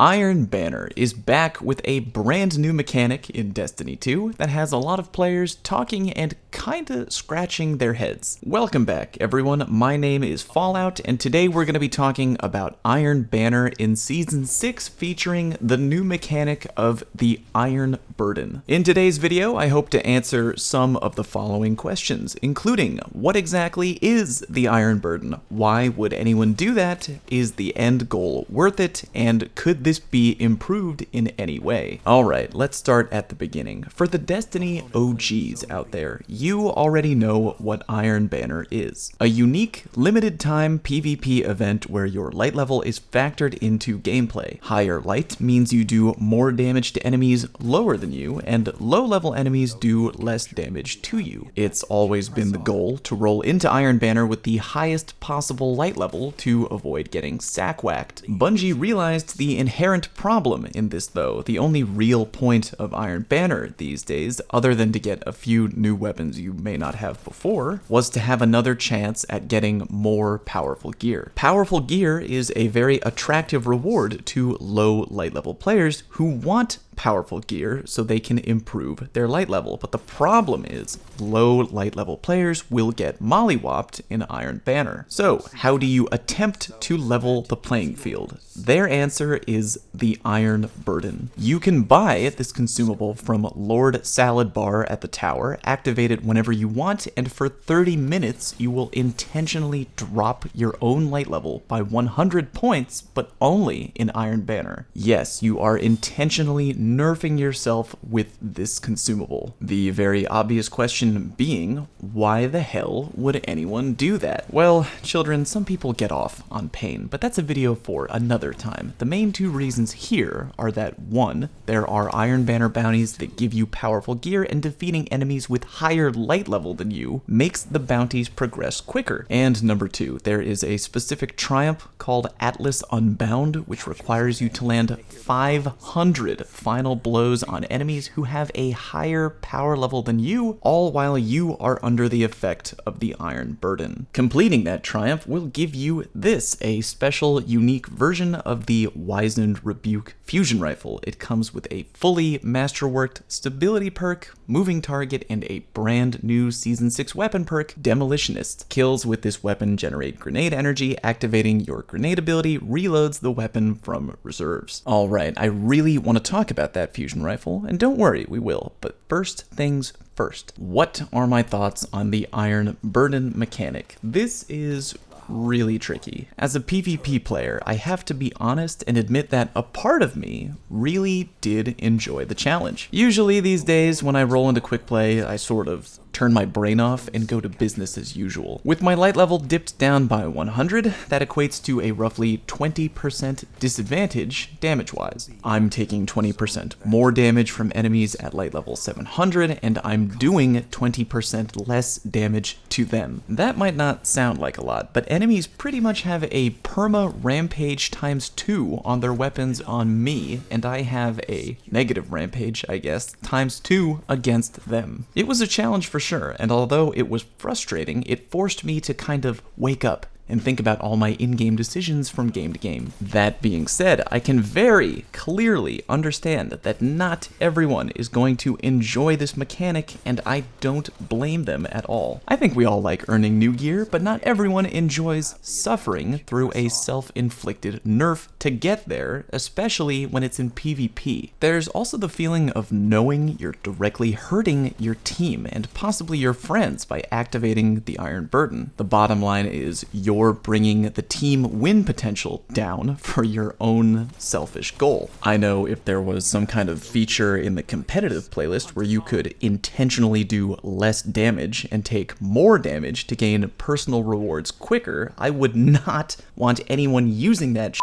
Iron Banner is back with a brand new mechanic in Destiny 2 that has a lot of players talking and kinda scratching their heads. Welcome back, everyone. My name is Fallout, and today we're going to be talking about Iron Banner in Season 6, featuring the new mechanic of the Iron Burden. In today's video, I hope to answer some of the following questions, including what exactly is the Iron Burden? Why would anyone do that? Is the end goal worth it? And could this be improved in any way? Alright, let's start at the beginning. For the Destiny OGs out there, you already know what Iron Banner is. A unique, limited time PvP event where your light level is factored into gameplay. Higher light means you do more damage to enemies lower than you, and low level enemies do less damage to you. It's always been the goal to roll into Iron Banner with the highest possible light level to avoid getting sack-whacked. Bungie realized the inherent problem in this though. The only real point of Iron Banner these days, other than to get a few new weapons you may not have before, was to have another chance at getting more powerful gear. Powerful gear is a very attractive reward to low light level players who want powerful gear so they can improve their light level. But the problem is low light level players will get mollywopped in Iron Banner. So how do you attempt to level the playing field? Their answer is the Iron Burden. You can buy this consumable from Lord Salad Bar at the tower, activate it whenever you want, and for 30 minutes you will intentionally drop your own light level by 100 points, but only in Iron Banner. Yes, you are intentionally nerfing yourself with this consumable. The very obvious question being, why the hell would anyone do that? Well, children, some people get off on pain, but that's a video for another time. The main two reasons here are that 1, there are Iron Banner bounties that give you powerful gear, and defeating enemies with higher light level than you makes the bounties progress quicker. And number 2, there is a specific triumph called Atlas Unbound, which requires you to land 500 final blows on enemies who have a higher power level than you, all while you are under the effect of the Iron Burden. Completing that triumph will give you this, a special, unique version of the Wizened Rebuke fusion rifle. It comes with a fully masterworked stability perk, moving target, and a brand new Season 6 weapon perk, Demolitionist. Kills with this weapon generate grenade energy. Activating your grenade ability reloads the weapon from reserves. Alright, I really want to talk about that fusion rifle, and don't worry, we will, but first things first. What are my thoughts on the Iron Burden mechanic? This is really tricky. As a PvP player, I have to be honest and admit that a part of me really did enjoy the challenge. Usually these days, when I roll into quick play, I sort of turn my brain off and go to business as usual. With my light level dipped down by 100, that equates to a roughly 20% disadvantage damage-wise. I'm taking 20% more damage from enemies at light level 700, and I'm doing 20% less damage to them. That might not sound like a lot, but enemies pretty much have a perma rampage ×2 on their weapons on me, and I have a negative rampage, I guess, ×2 against them. It was a challenge for sure, and although it was frustrating, it forced me to kind of wake up and think about all my in-game decisions from game to game. That being said, I can very clearly understand that not everyone is going to enjoy this mechanic, and I don't blame them at all. I think we all like earning new gear, but not everyone enjoys suffering through a self-inflicted nerf to get there, especially when it's in PvP. There's also the feeling of knowing you're directly hurting your team and possibly your friends by activating the Iron Burden. The bottom line is you're bringing the team win potential down for your own selfish goal. I know if there was some kind of feature in the competitive playlist where you could intentionally do less damage and take more damage to gain personal rewards quicker, I would not want anyone using that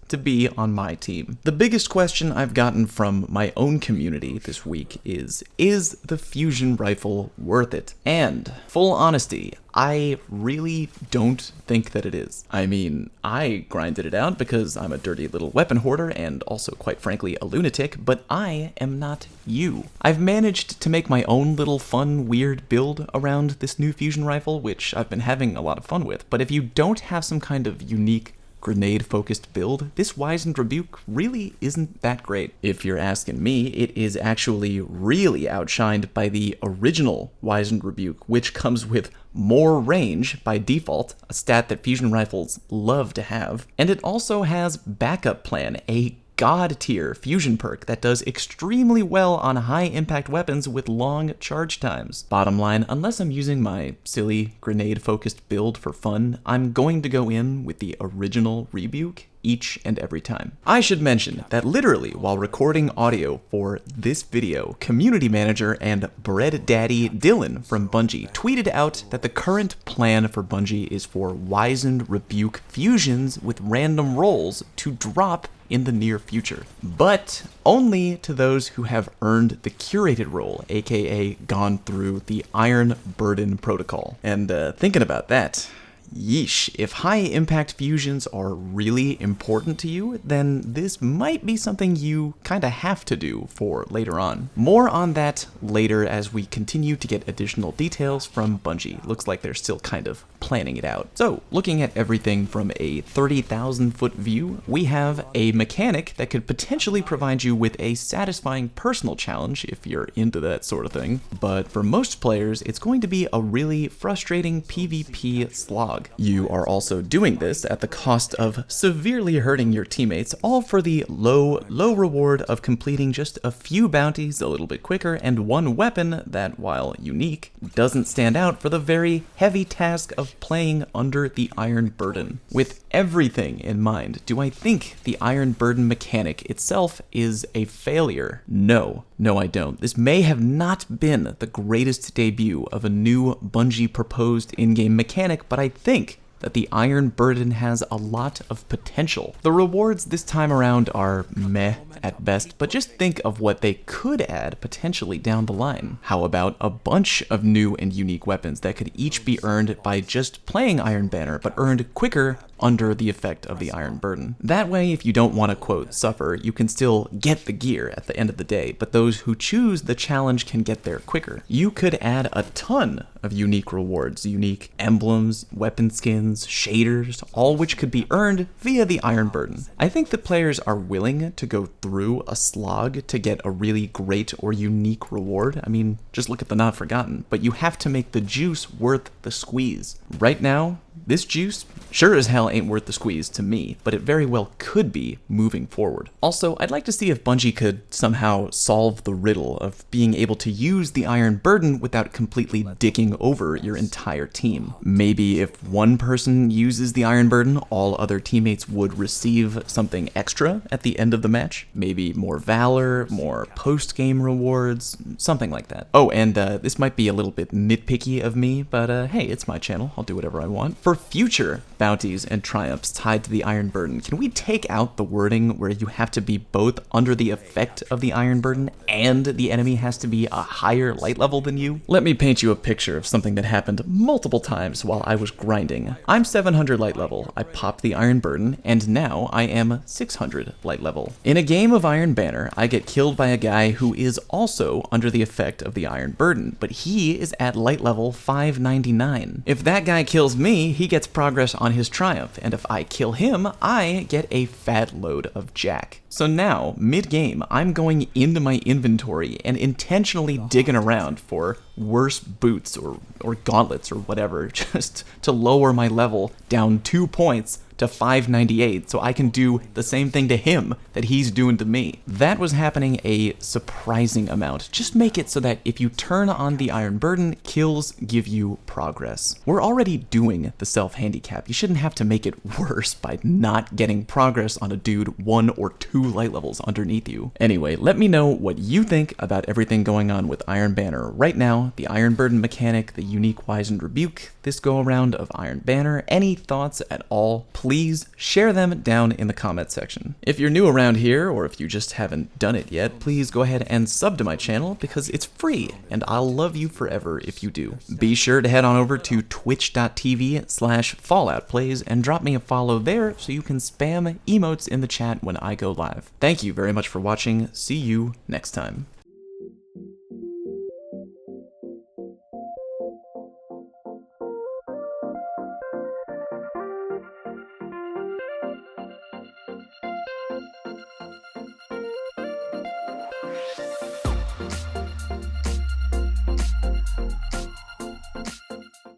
to be on my team. The biggest question I've gotten from my own community this week is the fusion rifle worth it? And full honesty, I really don't think that it is. I mean, I grinded it out because I'm a dirty little weapon hoarder and also, quite frankly, a lunatic, but I am not you. I've managed to make my own little fun, weird build around this new fusion rifle, which I've been having a lot of fun with, but if you don't have some kind of unique grenade-focused build, this Wizened Rebuke really isn't that great. If you're asking me, it is actually really outshined by the original Wizened Rebuke, which comes with more range by default, a stat that fusion rifles love to have, and it also has Backup Plan, a god-tier fusion perk that does extremely well on high-impact weapons with long charge times. Bottom line, unless I'm using my silly grenade-focused build for fun, I'm going to go in with the original Rebuke each and every time. I should mention that literally while recording audio for this video, community manager and bread daddy Dylan from Bungie tweeted out that the current plan for Bungie is for Wizened Rebuke fusions with random rolls to drop in the near future, but only to those who have earned the Curated role, aka gone through the Iron Burden protocol. And thinking about that, yeesh, if high-impact fusions are really important to you, then this might be something you kinda have to do for later on. More on that later as we continue to get additional details from Bungie. Looks like they're still kind of planning it out. So, looking at everything from a 30,000-foot view, we have a mechanic that could potentially provide you with a satisfying personal challenge if you're into that sort of thing, but for most players, it's going to be a really frustrating PvP slog. You are also doing this at the cost of severely hurting your teammates, all for the low reward of completing just a few bounties a little bit quicker and one weapon that, while unique, doesn't stand out for the very heavy task of playing under the Iron Burden. With everything in mind, do I think the Iron Burden mechanic itself is a failure? No, I don't. This may have not been the greatest debut of a new Bungie proposed in-game mechanic, but I think that the Iron Burden has a lot of potential. The rewards this time around are meh at best, but just think of what they could add potentially down the line. How about a bunch of new and unique weapons that could each be earned by just playing Iron Banner, but earned quicker under the effect of the Iron Burden. That way, if you don't want to, quote, suffer, you can still get the gear at the end of the day, but those who choose the challenge can get there quicker. You could add a ton of unique rewards, unique emblems, weapon skins, shaders, all which could be earned via the Iron Burden. I think that players are willing to go through a slog to get a really great or unique reward. I mean, just look at the Not Forgotten, but you have to make the juice worth the squeeze. Right now, this juice sure as hell ain't worth the squeeze to me, but it very well could be moving forward. Also, I'd like to see if Bungie could somehow solve the riddle of being able to use the Iron Burden without completely dicking over your entire team. Maybe if one person uses the Iron Burden, all other teammates would receive something extra at the end of the match. Maybe more valor, more post-game rewards, something like that. Oh, and this might be a little bit nitpicky of me, but hey, it's my channel. I'll do whatever I want. For future bounties and triumphs tied to the Iron Burden, can we take out the wording where you have to be both under the effect of the Iron Burden and the enemy has to be a higher light level than you? Let me paint you a picture of something that happened multiple times while I was grinding. I'm 700 light level, I popped the Iron Burden, and now I am 600 light level. In a game of Iron Banner, I get killed by a guy who is also under the effect of the Iron Burden, but he is at light level 599. If that guy kills me, he gets progress on his triumph, and if I kill him, I get a fat load of Jack. So now, mid-game, I'm going into my inventory and intentionally digging around for worse boots or gauntlets or whatever, just to lower my level down 2 points to 598 so I can do the same thing to him that he's doing to me. That was happening a surprising amount. Just make it so that if you turn on the Iron Burden, kills give you progress. We're already doing the self-handicap. You shouldn't have to make it worse by not getting progress on a dude 1 or 2 light levels underneath you. Anyway, let me know what you think about everything going on with Iron Banner right now, the Iron Burden mechanic, the unique Wizened Rebuke, this go-around of Iron Banner. Any thoughts at all, please share them down in the comment section. If you're new around here, or if you just haven't done it yet, please go ahead and sub to my channel because it's free, and I'll love you forever if you do. Be sure to head on over to twitch.tv/FalloutPlays and drop me a follow there so you can spam emotes in the chat when I go live. Thank you very much for watching. See you next time. Bye.